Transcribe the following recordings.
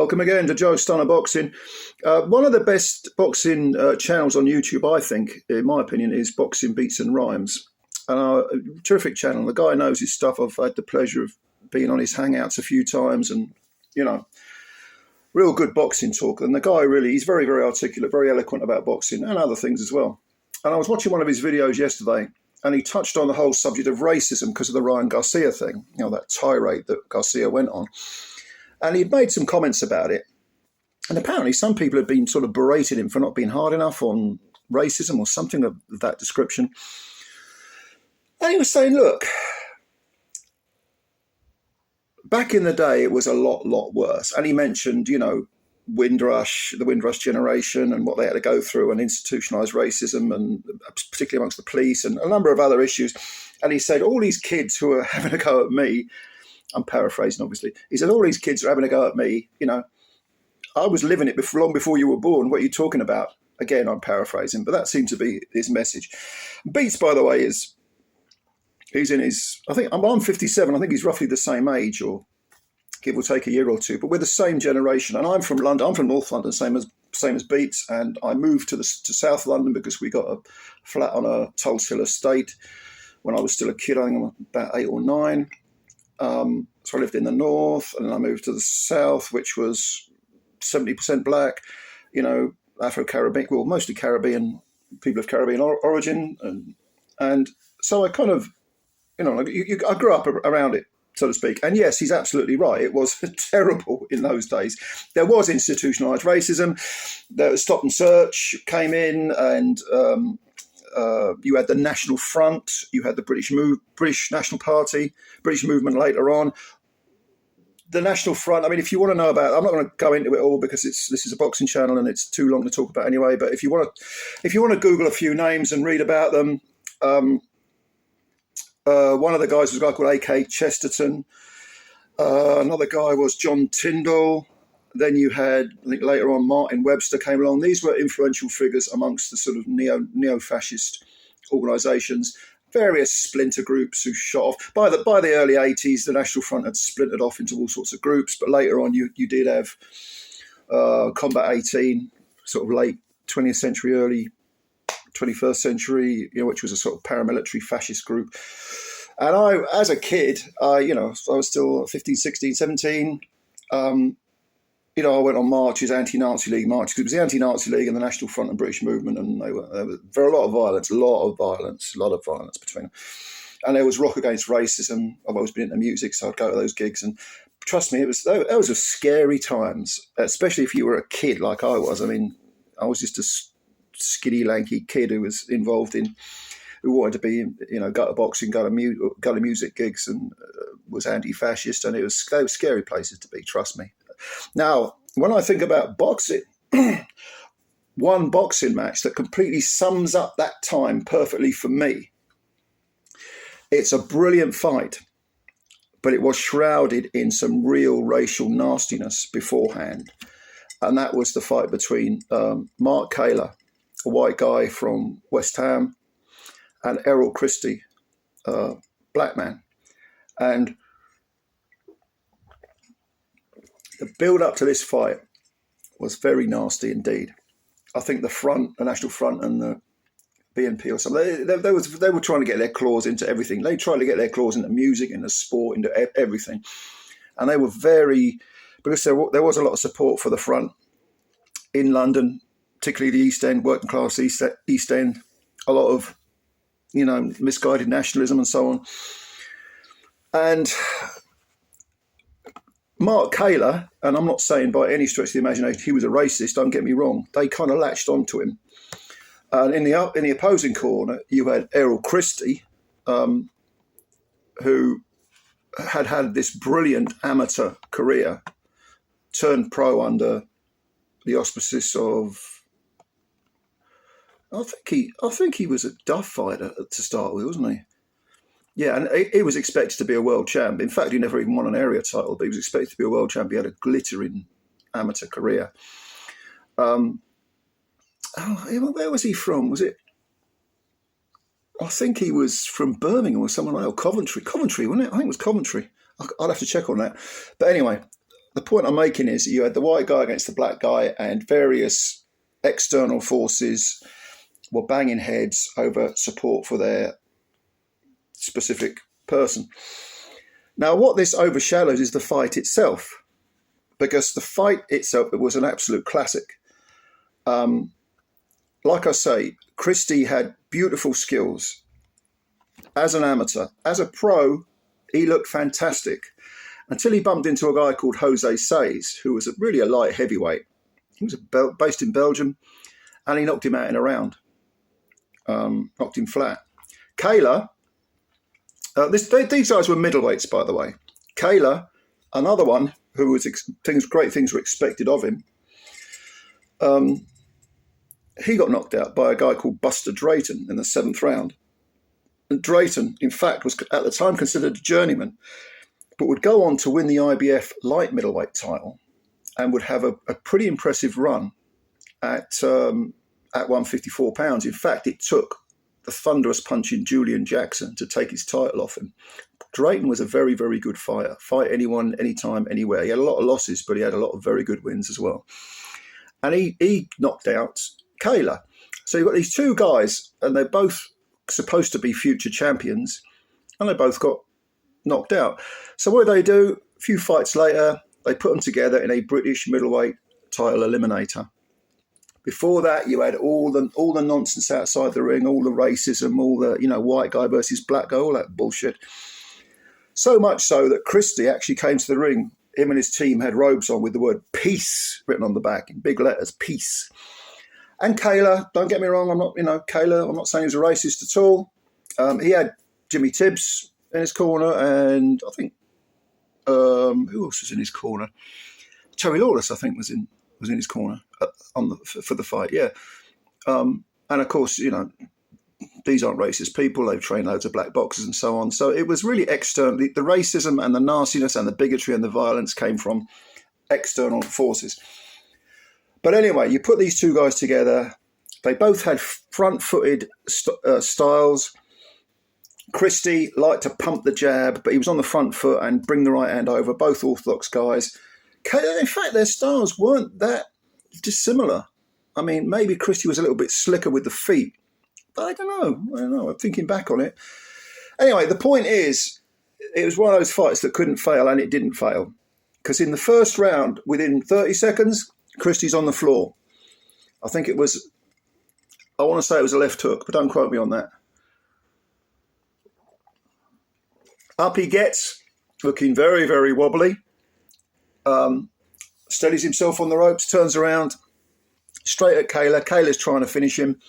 Welcome again to Joe Stunner Boxing. One of the best boxing channels on YouTube, I think, in my opinion, is Boxing Beats and Rhymes. Terrific channel. The guy knows his stuff. I've had the pleasure of being on his Hangouts a few times and, you know, real good boxing talk. And the guy really, he's very, very articulate, very eloquent about boxing and other things as well. And I was watching one of his videos yesterday and he touched on the whole subject of racism because of the Ryan Garcia thing, you know, that tirade that Garcia went on. And he'd made some comments about it. And apparently some people had been sort of berating him for not being hard enough on racism or something of that description. And he was saying, look, back in the day, it was a lot worse. And he mentioned, you know, Windrush, the Windrush generation and what they had to go through and institutionalized racism, and particularly amongst the police and a number of other issues. And he said, all these kids who are having a go at me, I'm paraphrasing, obviously. He said, all these kids are having a go at me. You know, I was living it long before you were born. What are you talking about? Again, I'm paraphrasing, but that seemed to be his message. Beats, by the way, he's in his, I think, I'm 57. I think he's roughly the same age, or give or take a year or two, but we're the same generation. And I'm from London. I'm from North London, same as Beats. And I moved to South London because we got a flat on a Tulse Hill estate when I was still a kid. I think I'm about 8 or 9. So I lived in the north, and then I moved to the south, which was 70% black, you know, Afro-Caribbean, well, mostly Caribbean, people of Caribbean origin. And so I kind of, you know, I grew up around it, so to speak. And yes, he's absolutely right. It was terrible in those days. There was institutionalized racism. The Stop and Search came in, and you had the National Front, you had the British National Party, British movement later on. The National Front, I mean, if you want to know about, I'm not going to go into it all because this is a boxing channel and it's too long to talk about anyway, but if you want to Google a few names and read about them, one of the guys was a guy called A.K. Chesterton. Another guy was John Tyndall. Then you had, I think later on, Martin Webster came along. These were influential figures amongst the sort of neo-fascist organisations, various splinter groups who shot off. By the early 80s, the National Front had splintered off into all sorts of groups, but later on you did have Combat 18, sort of late 20th century, early 21st century, you know, which was a sort of paramilitary fascist group. And I, as a kid, you know, I was still 15, 16, 17. You know, I went on marches, anti-Nazi League marches, because it was the Anti-Nazi League and the National Front and British movement, and there was very a lot of violence between them. And there was Rock Against Racism. I've always been into music, so I'd go to those gigs. And trust me, those were scary times, especially if you were a kid like I was. I mean, I was just a skinny, lanky kid who was involved in, who wanted to be, you know, go to boxing, go to music gigs, and was anti-fascist. And they were scary places to be, trust me. Now, when I think about boxing, one boxing match that completely sums up that time perfectly for me, it's a brilliant fight, but it was shrouded in some real racial nastiness beforehand. And that was the fight between Mark Kaylor, a white guy from West Ham, and Errol Christie, black man. And the build-up to this fight was very nasty indeed. I think the National Front and the BNP or something, they were trying to get their claws into everything. They tried to get their claws into music, into sport, into everything. And they were because there was a lot of support for the Front in London, particularly the East End, working class East End, a lot of, you know, misguided nationalism and so on. And Mark Kaylor, and I'm not saying by any stretch of the imagination he was a racist, don't get me wrong, they kind of latched onto him. And in the opposing corner, you had Errol Christie, who had this brilliant amateur career, turned pro under the auspices of, I think he was a Duff fighter to start with, wasn't he? Yeah, and he was expected to be a world champ. In fact, he never even won an area title, but he was expected to be a world champ. He had a glittering amateur career. Where was he from? Was it? I think he was from Birmingham or someone else. Coventry, wasn't it? I think it was Coventry. I'll have to check on that. But anyway, the point I'm making is you had the white guy against the black guy, and various external forces were banging heads over support for their specific person. Now, what this overshadows is the fight itself, because the fight itself, it was an absolute classic. Like I say, Christie had beautiful skills as an amateur. As a pro, he looked fantastic until he bumped into a guy called Jose Says, who was really a light heavyweight. He was based in Belgium, and he knocked him out in a round, knocked him flat. Kaylor, these guys were middleweights, by the way. Kaylor, another one who was great things were expected of him. He got knocked out by a guy called Buster Drayton in the 7th round. And Drayton, in fact, was at the time considered a journeyman, but would go on to win the IBF light middleweight title and would have a pretty impressive run at 154 pounds. In fact, it took the thunderous punching Julian Jackson to take his title off him. Drayton was a very, very good fighter. Fight anyone, anytime, anywhere. He had a lot of losses, but he had a lot of very good wins as well. And he knocked out Kaylor. So you've got these two guys, and they're both supposed to be future champions, and they both got knocked out. So what do? A few fights later, they put them together in a British middleweight title eliminator. Before that, you had all the nonsense outside the ring, all the racism, all the white guy versus black guy, all that bullshit. So much so that Christie actually came to the ring. Him and his team had robes on with the word "peace" written on the back in big letters, "peace." And Kaylor, don't get me wrong, I'm not saying he was a racist at all. He had Jimmy Tibbs in his corner, and I think who else was in his corner? Terry Lawless, I think, was in his corner for the fight. Yeah, and of course, these aren't racist people. They've trained loads of black boxers and so on. So it was really external. The racism and the nastiness and the bigotry and the violence came from external forces. But anyway, you put these two guys together. They both had front-footed styles. Christie liked to pump the jab, but he was on the front foot and bring the right hand over. Both orthodox guys. In fact, their styles weren't that dissimilar. I mean, maybe Christie was a little bit slicker with the feet. But I don't know. I'm thinking back on it. Anyway, the point is, it was one of those fights that couldn't fail, and it didn't fail. Because in the first round, within 30 seconds, Christie's on the floor. I want to say it was a left hook, but don't quote me on that. Up he gets, looking very, very wobbly. Steadies himself on the ropes, turns around, straight at Kaylor. Kaylor's trying to finish him.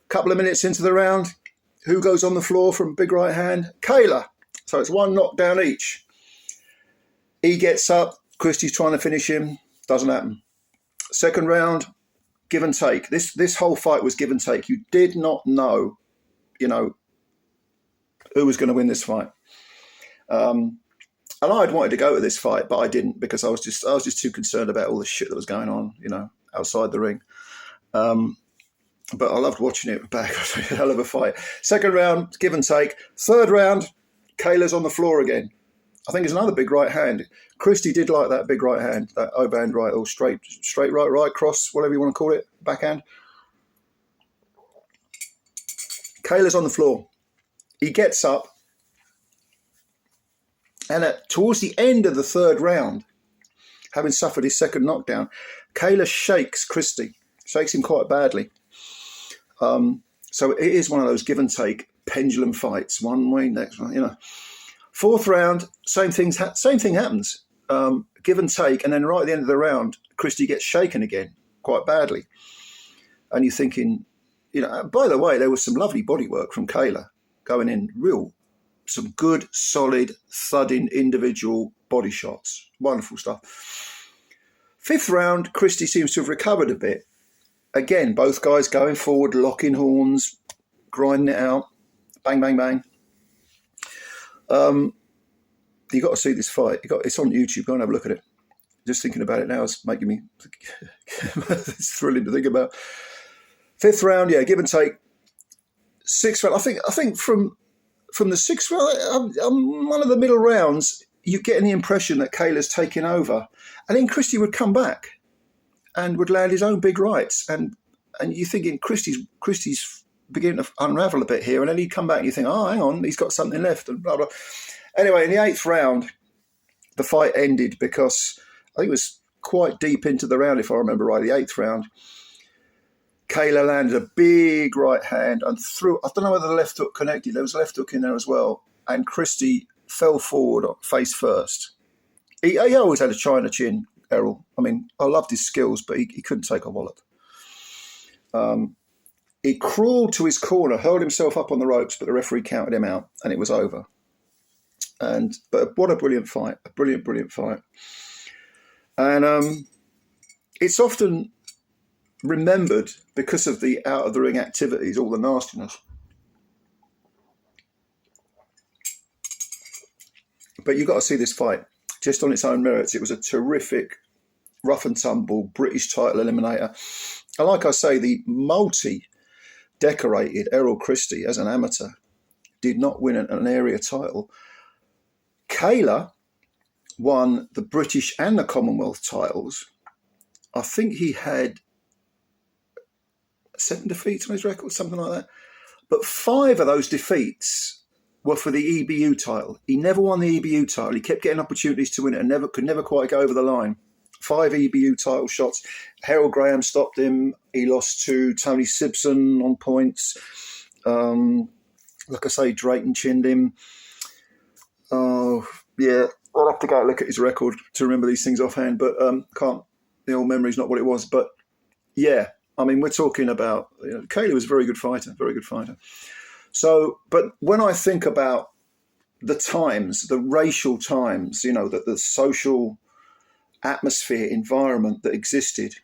Couple of minutes into the round, who goes on the floor from big right hand? Kaylor. So it's one knockdown each. He gets up. Christie's trying to finish him. Doesn't happen. Second round, give and take. This whole fight was give and take. You did not know, who was going to win this fight. And I'd wanted to go to this fight, but I didn't because I was just too concerned about all the shit that was going on, outside the ring. But I loved watching it back. It was a hell of a fight. Second round, give and take. Third round, Kaylor's on the floor again. I think it's another big right hand. Christie did like that big right hand, that overhand right, or straight right, cross, whatever you want to call it, backhand. Kaylor's on the floor. He gets up, and towards the end of the third round, having suffered his second knockdown, Kaylor shakes Christie, shakes him quite badly. So it is one of those give and take pendulum fights, one way, next one, Fourth round, same thing happens. Give and take, and then right at the end of the round, Christie gets shaken again quite badly. And you're thinking, by the way, there was some lovely bodywork from Kaylor going in, some good, solid, thudding individual body shots. Wonderful stuff. Fifth round, Christie seems to have recovered a bit. Again, both guys going forward, locking horns, grinding it out. Bang, bang, bang. You got to see this fight. It's on YouTube. Go and have a look at it. Just thinking about it now is making me it's thrilling to think about. Fifth round, yeah, give and take. Sixth round, I think from the sixth round, one of the middle rounds, you're getting the impression that Kaylor's taking over. And then Christie would come back and would land his own big rights. And you're thinking Christie's beginning to unravel a bit here. And then he'd come back and you think, oh, hang on, he's got something left and blah, blah. Anyway, in the 8th round, the fight ended because I think it was quite deep into the round, if I remember right, the 8th round. Kaylor landed a big right hand and threw, I don't know whether the left hook connected. There was a left hook in there as well. And Christie fell forward face first. He always had a China chin, Errol. I mean, I loved his skills, but he couldn't take a wallet. He crawled to his corner, hurled himself up on the ropes, but the referee counted him out, and it was over. But what a brilliant fight! A brilliant fight. And it's often remembered because of the out of the ring activities, all the nastiness. But you've got to see this fight just on its own merits. It was a terrific, rough and tumble British title eliminator. And like I say, the multi-decorated Errol Christie as an amateur did not win an area title. Kaylor won the British and the Commonwealth titles. I think he had 7 defeats on his record, something like that. But 5 of those defeats were for the EBU title. He never won the EBU title. He kept getting opportunities to win it and could never quite go over the line. 5 EBU title shots. Harold Graham stopped him. He lost to Tony Sibson on points. Like I say, Drayton chinned him. Oh, yeah. I'll have to go and look at his record to remember these things offhand, but can't. The old memory's not what it was. But yeah, I mean, we're talking about, Kaylor was a very good fighter. So, but when I think about the times, the racial times, the social atmosphere, environment that existed,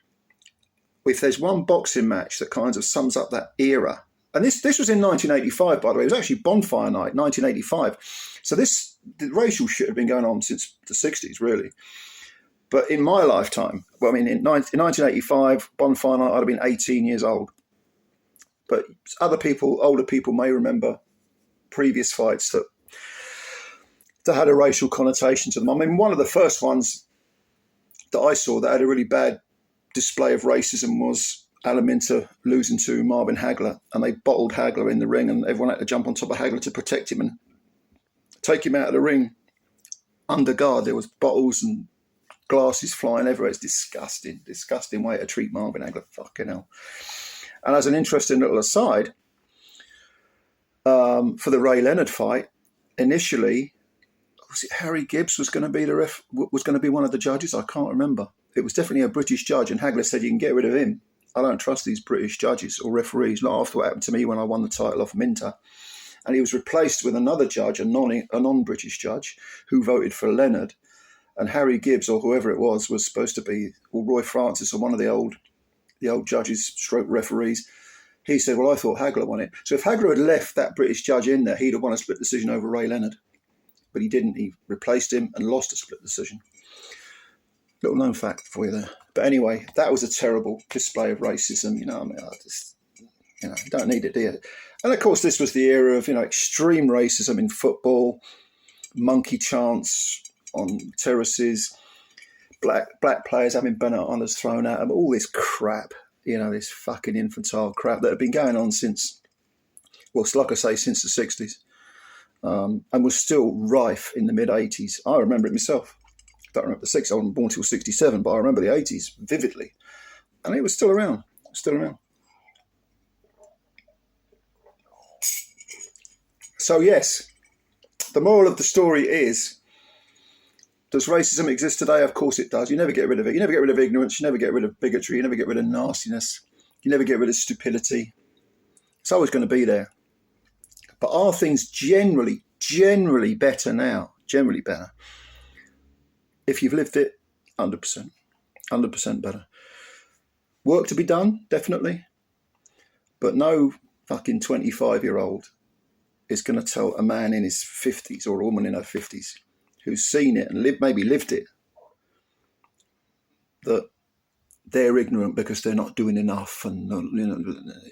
if there's one boxing match that kind of sums up that era, and this was in 1985, by the way, it was actually Bonfire Night, 1985. So the racial shit had been going on since the 60s, really. But in my lifetime, well, I mean, in 1985, Bonfire Night, I'd have been 18 years old. But other people, older people, may remember previous fights that had a racial connotation to them. I mean, one of the first ones that I saw that had a really bad display of racism was Alaminta losing to Marvin Hagler, and they bottled Hagler in the ring, and everyone had to jump on top of Hagler to protect him and take him out of the ring under guard. There was bottles and glasses flying everywhere. It's disgusting way to treat Marvin Hagler. Fucking hell. And as an interesting little aside, for the Ray Leonard fight, initially, was it Harry Gibbs was going to be was going to be one of the judges? I can't remember. It was definitely a British judge, and Hagler said, "You can get rid of him. I don't trust these British judges or referees." Not after what happened to me when I won the title off Minter. And he was replaced with another judge, a non-British judge, who voted for Leonard. And Harry Gibbs, or whoever it was supposed to be, or Roy Francis, or one of the old judges, stroke referees. He said, "Well, I thought Hagler won it." So if Hagler had left that British judge in there, he'd have won a split decision over Ray Leonard. But he didn't. He replaced him and lost a split decision. Little known fact for you there. But anyway, that was a terrible display of racism. I mean, you don't need it, do you? And of course, this was the era of, extreme racism in football, monkey chants on terraces, black players having bananas thrown at them, all this crap, this fucking infantile crap that had been going on since, well, like I say, since the 60s, and was still rife in the mid-80s. I remember it myself. I don't remember the 60s. I wasn't born till 67, but I remember the 80s vividly. And it was still around. So yes, the moral of the story is, does racism exist today? Of course it does. You never get rid of it. You never get rid of ignorance. You never get rid of bigotry. You never get rid of nastiness. You never get rid of stupidity. It's always going to be there. But are things generally better now? Generally better. If you've lived it, 100%. 100% better. Work to be done, definitely. But no fucking 25-year-old is going to tell a man in his 50s or a woman in her 50s who's seen it and maybe lived it, that they're ignorant because they're not doing enough. And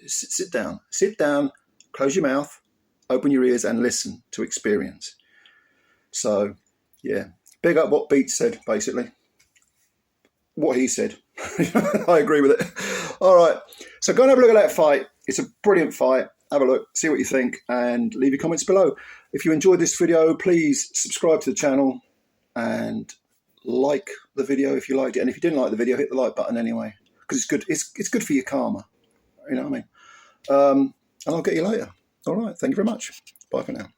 sit down, close your mouth, open your ears and listen to experience. So Yeah. Big up what Beats said, basically. What he said. I agree with it. All right. So go and have a look at that fight. It's a brilliant fight. Have a look, see what you think, and leave your comments below. If you enjoyed this video, please subscribe to the channel and like the video if you liked it. And if you didn't like the video, hit the like button anyway, because it's good. It's good for your karma. You know what I mean? And I'll get you later. All right. Thank you very much. Bye for now.